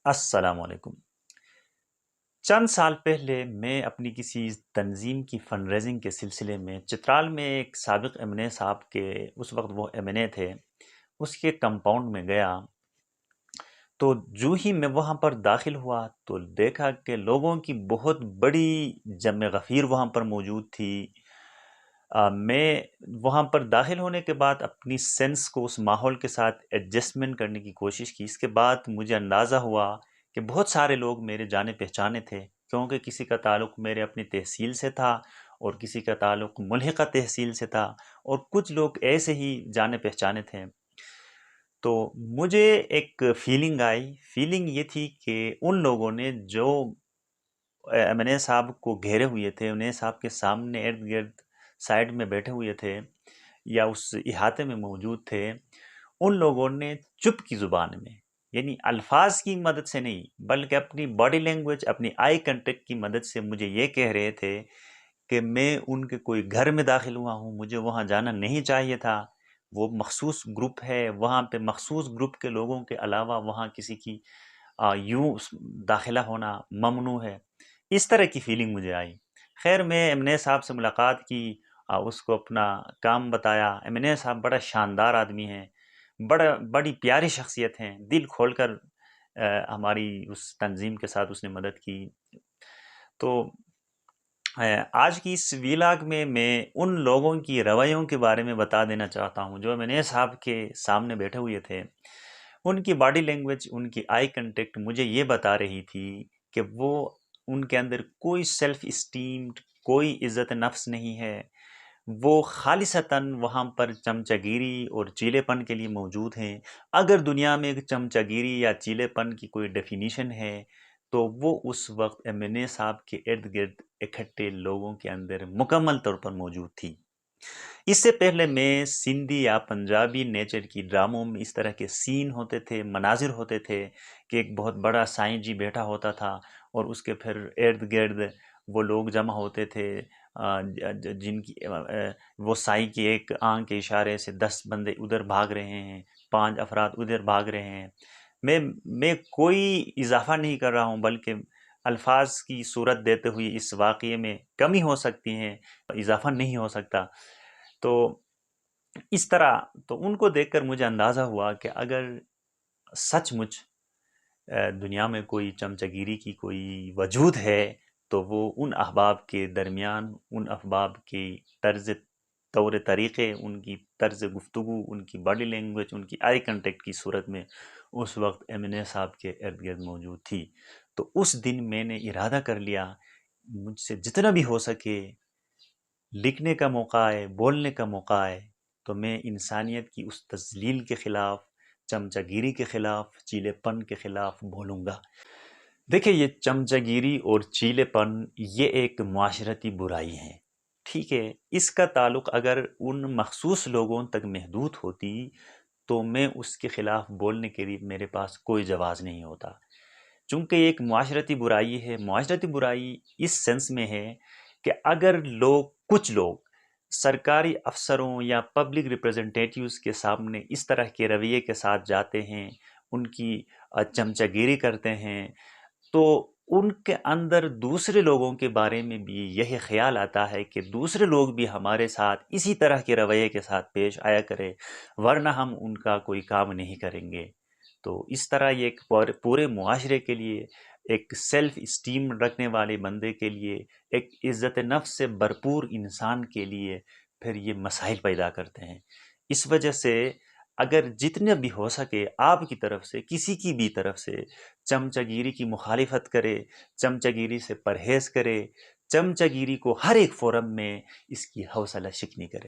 السلام علیکم۔ چند سال پہلے میں اپنی کسی تنظیم کی فنڈ ریزنگ کے سلسلے میں چترال میں ایک سابق ایم این اے صاحب کے، اس وقت وہ ایم این اے تھے، اس کے کمپاؤنڈ میں گیا تو جو ہی میں وہاں پر داخل ہوا تو دیکھا کہ لوگوں کی بہت بڑی جمع غفیر وہاں پر موجود تھی۔ میں وہاں پر داخل ہونے کے بعد اپنی سینس کو اس ماحول کے ساتھ ایڈجسٹمنٹ کرنے کی کوشش کی۔ اس کے بعد مجھے اندازہ ہوا کہ بہت سارے لوگ میرے جانے پہچانے تھے، کیونکہ کسی کا تعلق میرے اپنی تحصیل سے تھا اور کسی کا تعلق ملحقہ تحصیل سے تھا، اور کچھ لوگ ایسے ہی جانے پہچانے تھے۔ تو مجھے ایک فیلنگ آئی، فیلنگ یہ تھی کہ ان لوگوں نے جو ایم این اے صاحب کو گھیرے ہوئے تھے، ایم این اے صاحب کے سامنے ارد گرد سائڈ میں بیٹھے ہوئے تھے یا اس احاطے میں موجود تھے، ان لوگوں نے چپ کی زبان میں، یعنی الفاظ کی مدد سے نہیں بلکہ اپنی باڈی لینگویج، اپنی آئی کنٹیکٹ کی مدد سے مجھے یہ کہہ رہے تھے کہ میں ان کے کوئی گھر میں داخل ہوا ہوں، مجھے وہاں جانا نہیں چاہیے تھا، وہ مخصوص گروپ ہے، وہاں پہ مخصوص گروپ کے لوگوں کے علاوہ وہاں کسی کی یوں داخلہ ہونا ممنوع ہے۔ اس طرح کی فیلنگ مجھے آئی۔ خیر میں ایم این اے صاحب سے ملاقات کی، اس کو اپنا کام بتایا۔ ایم این اے صاحب بڑا شاندار آدمی ہیں، بڑی پیاری شخصیت ہیں، دل کھول کر ہماری اس تنظیم کے ساتھ اس نے مدد کی۔ تو آج کی اس ویلاگ میں ان لوگوں کی رویوں کے بارے میں بتا دینا چاہتا ہوں جو ایم این اے صاحب کے سامنے بیٹھے ہوئے تھے۔ ان کی باڈی لینگویج، ان کی آئی کنٹیکٹ مجھے یہ بتا رہی تھی کہ وہ، ان کے اندر کوئی سیلف اسٹیم، کوئی عزت نفس نہیں ہے، وہ خالصتاً وہاں پر چمچہ گیری اور چیلے پن کے لیے موجود ہیں۔ اگر دنیا میں ایک چمچہ گیری یا چیلے پن کی کوئی ڈیفینیشن ہے تو وہ اس وقت ایم این اے صاحب کے ارد گرد اکٹھے لوگوں کے اندر مکمل طور پر موجود تھی۔ اس سے پہلے میں سندھی یا پنجابی نیچر کی ڈراموں میں اس طرح کے سین ہوتے تھے، مناظر ہوتے تھے کہ ایک بہت بڑا سائیں جی بیٹھا ہوتا تھا اور اس کے پھر ارد گرد وہ لوگ جمع ہوتے تھے جن کی وہ سائیں کی ایک آنکھ کے اشارے سے 10 بندے ادھر بھاگ رہے ہیں، 5 افراد ادھر بھاگ رہے ہیں۔ میں کوئی اضافہ نہیں کر رہا ہوں، بلکہ الفاظ کی صورت دیتے ہوئے اس واقعے میں کمی ہو سکتی ہیں، اضافہ نہیں ہو سکتا۔ تو اس طرح تو ان کو دیکھ کر مجھے اندازہ ہوا کہ اگر سچ مچ دنیا میں کوئی چمچہ گیری کی کوئی وجود ہے تو وہ ان احباب کے درمیان، ان احباب کی طور طریقے، ان کی طرز گفتگو، ان کی باڈی لینگویج، ان کی آئی کنٹیکٹ کی صورت میں اس وقت ایم این اے صاحب کے ارد گرد موجود تھی۔ تو اس دن میں نے ارادہ کر لیا، مجھ سے جتنا بھی ہو سکے، لکھنے کا موقع آئے، بولنے کا موقع آئے تو میں انسانیت کی اس تذلیل کے خلاف، چمچہ گیری کے خلاف، چیلے پن کے خلاف بولوں گا۔ دیکھیں، یہ چمچہ گیری اور چیلے پن یہ ایک معاشرتی برائی ہے، ٹھیک ہے؟ اس کا تعلق اگر ان مخصوص لوگوں تک محدود ہوتی تو میں اس کے خلاف بولنے کے لیے میرے پاس کوئی جواز نہیں ہوتا، چونکہ یہ ایک معاشرتی برائی ہے۔ معاشرتی برائی اس سینس میں ہے کہ اگر کچھ لوگ سرکاری افسروں یا پبلک ریپریزنٹیٹیوز کے سامنے اس طرح کے رویے کے ساتھ جاتے ہیں، ان کی چمچہ گیری کرتے ہیں، تو ان کے اندر دوسرے لوگوں کے بارے میں بھی یہی خیال آتا ہے کہ دوسرے لوگ بھی ہمارے ساتھ اسی طرح کے رویے کے ساتھ پیش آیا کرے، ورنہ ہم ان کا کوئی کام نہیں کریں گے۔ تو اس طرح یہ ایک پورے معاشرے کے لیے، ایک سیلف اسٹیم رکھنے والے بندے کے لیے، ایک عزت نفس سے بھرپور انسان کے لیے پھر یہ مسائل پیدا کرتے ہیں۔ اس وجہ سے اگر جتنے بھی ہو سکے آپ کی طرف سے، کسی کی بھی طرف سے، چمچہ گیری کی مخالفت کرے، چمچہ گیری سے پرہیز کرے، چمچہ گیری کو ہر ایک فورم میں اس کی حوصلہ شکنی کرے۔